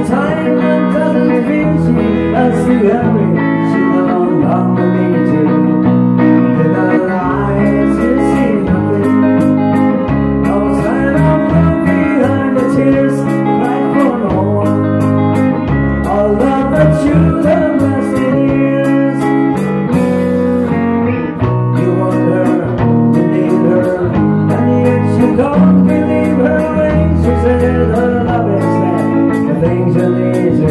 Time and doesn't feel she has to hurry. She no longer needs you. In her eyes you see nothing. No sign of love behind the tears. Cry for no one. All love that you have lost in years. You want her, you need her, and yet you don't believe her when she said her love is there. The things you need to.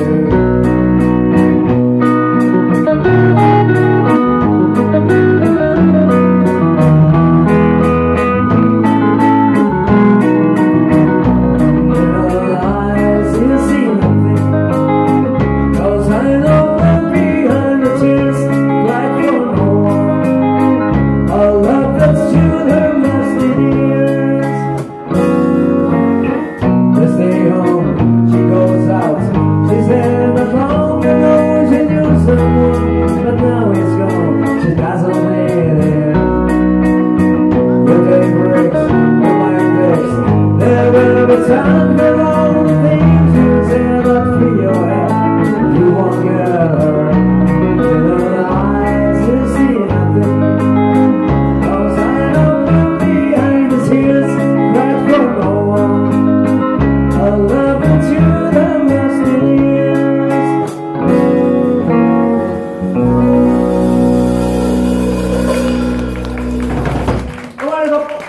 But now it's gone, she doesn't need it. Your day breaks, your mind breaks. There will be time for all the things you said, but for your head, you won't get her. In her eyes you see nothing. No sign of love behind the tears. Cry for no one. A love that you have lost in years. All right,